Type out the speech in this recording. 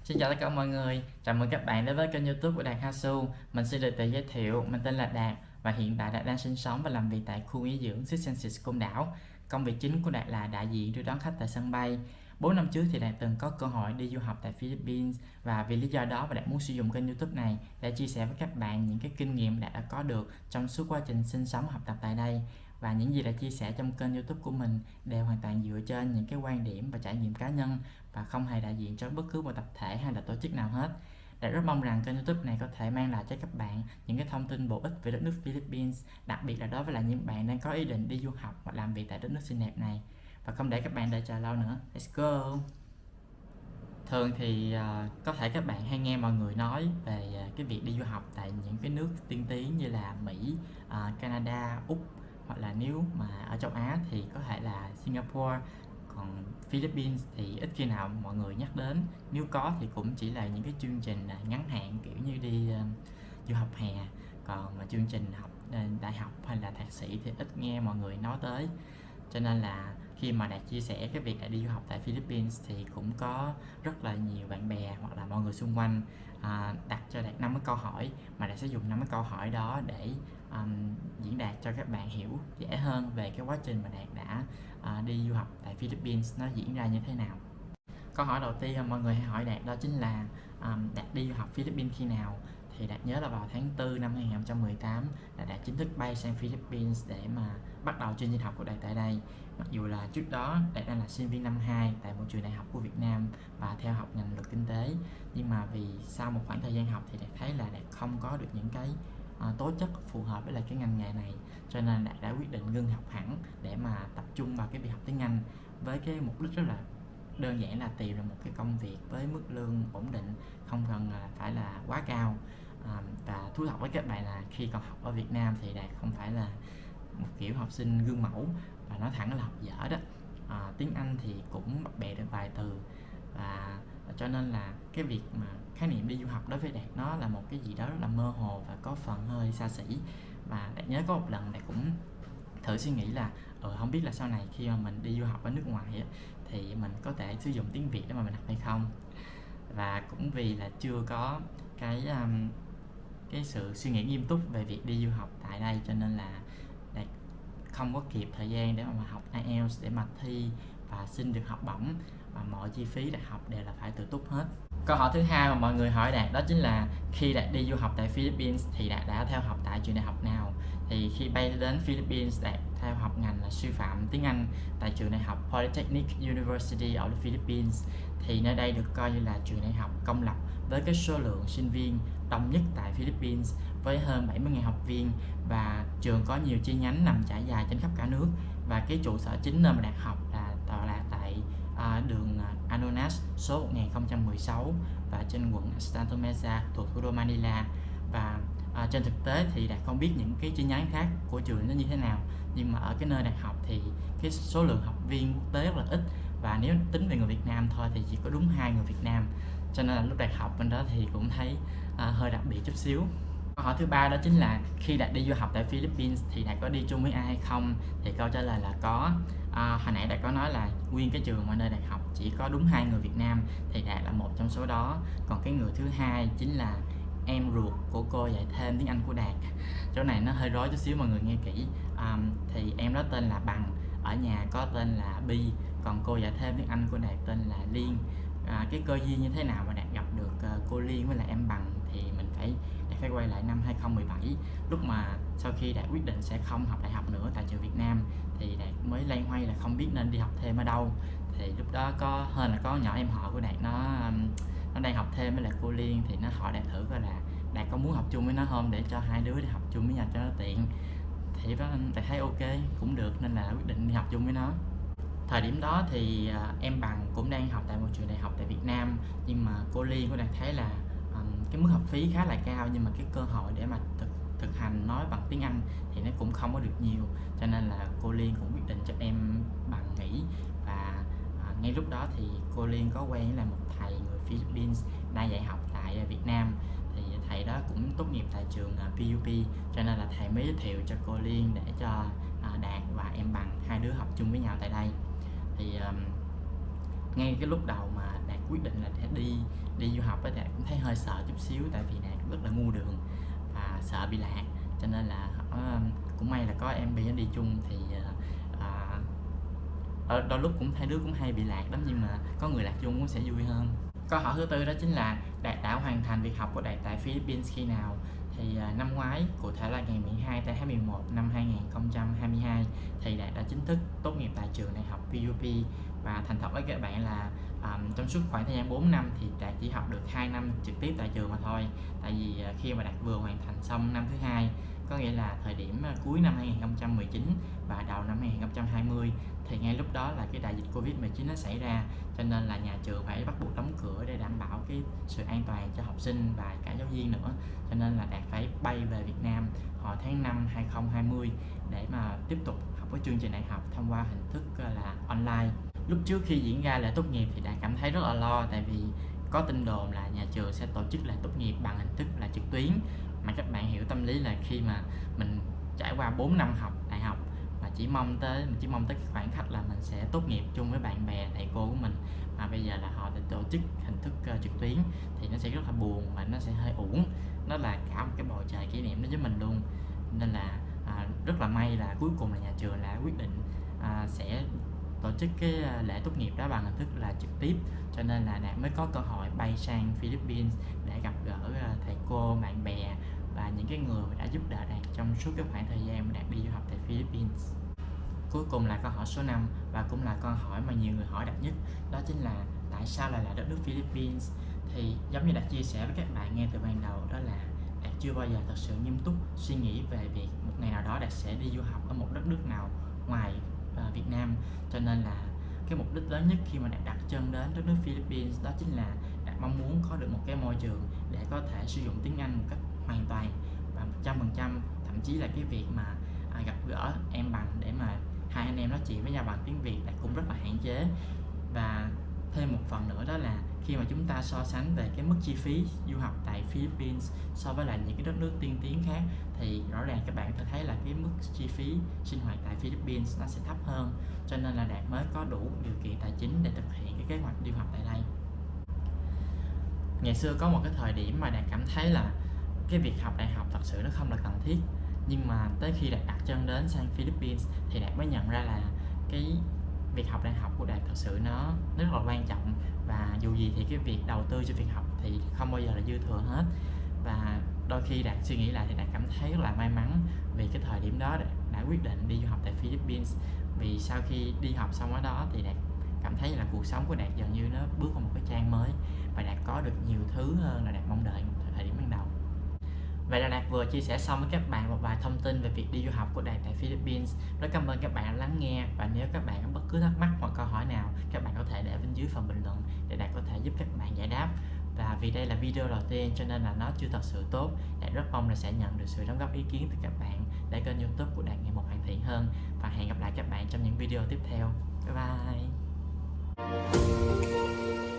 Xin chào tất cả mọi người, chào mừng các bạn đến với kênh YouTube của Đạt Hasu. Mình xin được tự giới thiệu, mình tên là Đạt và hiện tại Đạt đang sinh sống và làm việc tại khu nghỉ dưỡng Six Senses Côn Đảo. Công việc chính của Đạt là đại diện đưa đón khách tại sân bay. 4 năm trước thì Đạt từng có cơ hội đi du học tại Philippines và vì lý do đó mà Đạt muốn sử dụng kênh YouTube này để chia sẻ với các bạn những cái kinh nghiệm Đạt đã có được trong suốt quá trình sinh sống và học tập tại đây. Và những gì đã chia sẻ trong kênh YouTube của mình đều hoàn toàn dựa trên những cái quan điểm và trải nghiệm cá nhân và không hề đại diện cho bất cứ một tập thể hay là tổ chức nào hết. Đạt rất mong rằng kênh YouTube này có thể mang lại cho các bạn những cái thông tin bổ ích về đất nước Philippines, đặc biệt là đối với lại những bạn đang có ý định đi du học hoặc làm việc tại đất nước xinh đẹp này. Và không để các bạn đợi chờ lâu nữa, let's go! Thường thì có thể các bạn hay nghe mọi người nói về cái việc đi du học tại những cái nước tiên tiến như là Mỹ, Canada, Úc, hoặc là nếu mà ở châu Á thì có thể là Singapore. Còn Philippines thì ít khi nào mọi người nhắc đến, nếu có thì cũng chỉ là những cái chương trình ngắn hạn kiểu như đi du học hè. Còn mà chương trình học đại học hay là thạc sĩ thì ít nghe mọi người nói tới. Cho nên là khi mà Đạt chia sẻ cái việc Đạt đi du học tại Philippines thì cũng có rất là nhiều bạn bè hoặc là mọi người xung quanh đặt cho Đạt 5 cái câu hỏi, mà Đạt sẽ dùng 5 cái câu hỏi đó để diễn đạt cho các bạn hiểu dễ hơn về cái quá trình mà Đạt đã đi du học tại Philippines nó diễn ra như thế nào. Câu hỏi đầu tiên mà mọi người hay hỏi Đạt đó chính là Đạt đi du học Philippines khi nào. Thì Đạt nhớ là vào tháng 4 năm 2018 là Đạt chính thức bay sang Philippines để mà bắt đầu chương trình học của Đạt tại đây. Mặc dù là trước đó Đạt đang là sinh viên năm 2 tại một trường đại học của Việt Nam và theo học ngành luật kinh tế, nhưng mà vì sau một khoảng thời gian học thì Đạt thấy là Đạt không có được những cái tố chất phù hợp với lại cái ngành nghề này, cho nên Đạt đã quyết định ngưng học hẳn để mà tập trung vào cái việc học tiếng Anh, với cái mục đích rất là đơn giản là tìm được một cái công việc với mức lương ổn định, không cần phải là quá cao. Và thú thật với các bạn là khi còn học ở Việt Nam thì Đạt không phải là một kiểu học sinh gương mẫu, và nói thẳng là học dở đó. Tiếng Anh thì cũng bập bẹ được vài từ, và cho nên là cái việc mà khái niệm đi du học đối với Đạt nó là một cái gì đó rất là mơ hồ và có phần hơi xa xỉ. Và Đạt nhớ có một lần Đạt cũng thử suy nghĩ là không biết là sau này khi mà mình đi du học ở nước ngoài thì mình có thể sử dụng tiếng Việt để mà mình học hay không. Và cũng vì là chưa có cái sự suy nghĩ nghiêm túc về việc đi du học tại đây, cho nên là Đạt không có kịp thời gian để mà học IELTS để mà thi và xin được học bổng, và mọi chi phí đại học đều là phải tự túc hết. Câu hỏi thứ hai mà mọi người hỏi Đạt đó chính là khi Đạt đi du học tại Philippines thì Đạt đã theo học tại trường đại học nào. Thì khi bay đến Philippines, Đạt theo học ngành là sư phạm tiếng Anh tại trường đại học Polytechnic University ở Philippines. Thì nơi đây được coi như là trường đại học công lập với cái số lượng sinh viên đông nhất tại Philippines, với hơn 70.000 học viên, và trường có nhiều chi nhánh nằm trải dài trên khắp cả nước. Và cái trụ sở chính nơi mà Đạt học là tọa lạc tại đường Anonas số 1016 và trên quận Stanton Mesa thuộc thủ đô Manila. Và trên thực tế thì Đạt không biết những cái chi nhánh khác của trường nó như thế nào, nhưng mà ở cái nơi Đạt học thì cái số lượng học viên quốc tế rất là ít, và nếu tính về người Việt Nam thôi thì chỉ có đúng 2 người Việt Nam, cho nên là lúc Đạt học bên đó thì cũng thấy hơi đặc biệt chút xíu. Câu hỏi thứ ba đó chính là khi Đạt đi du học tại Philippines thì Đạt có đi chung với ai hay không. Thì câu trả lời là có. Hồi nãy Đạt có nói là nguyên cái trường mà nơi Đạt học chỉ có đúng 2 người Việt Nam, thì Đạt là một trong số đó. Còn cái người thứ hai chính là em ruột của cô dạy thêm tiếng Anh của Đạt. Chỗ này nó hơi rối chút xíu, mọi người nghe kỹ. Thì em đó tên là Bằng, ở nhà có tên là Bi, còn cô dạy thêm tiếng Anh của Đạt tên là Liên. Cái cơ duyên như thế nào mà Đạt gặp được cô Liên với lại em Bằng thì mình phải quay lại năm 2017, lúc mà sau khi Đạt quyết định sẽ không học đại học nữa tại trường Việt Nam thì Đạt mới loay hoay là không biết nên đi học thêm ở đâu. Thì lúc đó có nhỏ em họ của Đạt nó đang học thêm với lại cô Liên, thì nó hỏi Đạt thử coi là Đạt có muốn học chung với nó không, để cho hai đứa đi học chung với nhau cho nó tiện. Thì đó Đạt thấy ok cũng được, nên là quyết định đi học chung với nó. Thời điểm đó thì em Bằng cũng đang học tại một trường đại học tại Việt Nam, nhưng mà cô Liên của Đạt thấy là cái mức học phí khá là cao, nhưng mà cái cơ hội để mà thực hành nói bằng tiếng Anh thì nó cũng không có được nhiều, cho nên là cô Liên cũng quyết định cho em Bằng nghỉ. Và ngay lúc đó thì cô Liên có quen với là một thầy người Philippines đang dạy học tại Việt Nam. Thì thầy đó cũng tốt nghiệp tại trường PUP, cho nên là thầy mới giới thiệu cho cô Liên để cho Đạt và em Bằng hai đứa học chung với nhau tại đây. Thì ngay cái lúc đầu mà Đạt quyết định là sẽ đi du học á, Đạt cũng thấy hơi sợ chút xíu, tại vì Đạt rất là ngu đường và sợ bị lạc, cho nên là cũng may là có em bị đi chung thì đôi lúc cũng hai đứa cũng hay bị lạc lắm, nhưng mà có người lạc chung cũng sẽ vui hơn. Câu hỏi thứ tư đó chính là Đạt đã hoàn thành việc học của Đạt tại Philippines khi nào? Thì năm ngoái, cụ thể là ngày 12 tháng 11 năm 2022 thì Đạt đã chính thức tốt nghiệp tại trường đại học PUP. Và thành thật với các bạn là trong suốt khoảng thời gian 4 năm thì Đạt chỉ học được 2 năm trực tiếp tại trường mà thôi. Tại vì khi mà Đạt vừa hoàn thành xong năm thứ hai, có nghĩa là thời điểm cuối năm 2019 và đầu năm 2020, thì ngay lúc đó là cái đại dịch Covid-19 nó xảy ra, cho nên là nhà trường phải bắt buộc đóng cửa để đảm bảo cái sự an toàn cho học sinh và cả giáo viên nữa. Cho nên là Đạt phải bay về Việt Nam hồi tháng 5 2020 để mà tiếp tục học cái chương trình đại học thông qua hình thức là online. Lúc trước khi diễn ra lễ tốt nghiệp thì Đạt cảm thấy rất là lo, tại vì có tin đồn là nhà trường sẽ tổ chức lễ tốt nghiệp bằng hình thức là trực tuyến. Mà các bạn hiểu tâm lý là khi mà mình trải qua 4 năm học đại học mà chỉ mong tới cái khoảnh khắc là mình sẽ tốt nghiệp chung với bạn bè thầy cô của mình, mà bây giờ là họ đã tổ chức hình thức trực tuyến thì nó sẽ rất là buồn và nó sẽ hơi uổng. Nó là cả một cái bầu trời kỷ niệm đối với mình luôn, nên là rất là may là cuối cùng là nhà trường đã quyết định sẽ tổ chức cái lễ tốt nghiệp đó bằng hình thức là trực tiếp, cho nên là Đạt mới có cơ hội bay sang Philippines để gặp gỡ thầy cô, bạn bè và những cái người đã giúp đỡ Đạt trong suốt cái khoảng thời gian mà Đạt đi du học tại Philippines. Cuối cùng là câu hỏi số 5 và cũng là câu hỏi mà nhiều người hỏi Đạt nhất, đó chính là tại sao lại là đất nước Philippines? Thì giống như Đạt chia sẻ với các bạn ngay từ ban đầu, đó là Đạt chưa bao giờ thật sự nghiêm túc suy nghĩ về việc một ngày nào đó Đạt sẽ đi du học ở một đất nước nào ngoài Việt Nam, cho nên là cái mục đích lớn nhất khi mà Đạt đặt chân đến đất nước Philippines đó chính là Đạt mong muốn có được một cái môi trường để có thể sử dụng tiếng Anh một cách hoàn toàn và 100%, thậm chí là cái việc mà gặp gỡ em bằng để mà hai anh em nói chuyện với nhau bằng tiếng Việt Đạt cũng rất là hạn chế. Và thêm một phần nữa đó là khi mà chúng ta so sánh về cái mức chi phí du học tại Philippines so với lại những cái đất nước tiên tiến khác, thì rõ ràng các bạn có thể thấy là cái mức chi phí sinh hoạt tại Philippines nó sẽ thấp hơn, cho nên là Đạt mới có đủ điều kiện tài chính để thực hiện cái kế hoạch đi học tại đây. Ngày xưa có một cái thời điểm mà Đạt cảm thấy là cái việc học đại học thật sự nó không là cần thiết, nhưng mà tới khi Đạt đặt chân đến sang Philippines thì Đạt mới nhận ra là cái việc học đại học của Đạt thật sự nó rất là quan trọng, và dù gì thì cái việc đầu tư cho việc học thì không bao giờ là dư thừa hết. Và đôi khi Đạt suy nghĩ lại thì Đạt cảm thấy rất là may mắn vì cái thời điểm đó đã quyết định đi du học tại Philippines, vì sau khi đi học xong ở đó thì Đạt cảm thấy là cuộc sống của Đạt dường như nó bước vào một cái trang mới và Đạt có được nhiều thứ hơn là Đạt mong đợi thời điểm ban đầu. Vậy là Đạt vừa chia sẻ xong với các bạn một vài thông tin về việc đi du học của Đạt tại Philippines. Rất cảm ơn các bạn đã lắng nghe, và nếu các bạn có bất cứ thắc mắc hoặc câu hỏi nào, các bạn có thể để bên dưới phần bình luận để Đạt có thể giúp các bạn giải đáp. Và vì đây là video đầu tiên cho nên là nó chưa thật sự tốt, Đạt rất mong là sẽ nhận được sự đóng góp ý kiến từ các bạn để kênh YouTube của Đạt ngày một hoàn thiện hơn. Và hẹn gặp lại các bạn trong những video tiếp theo. Bye bye.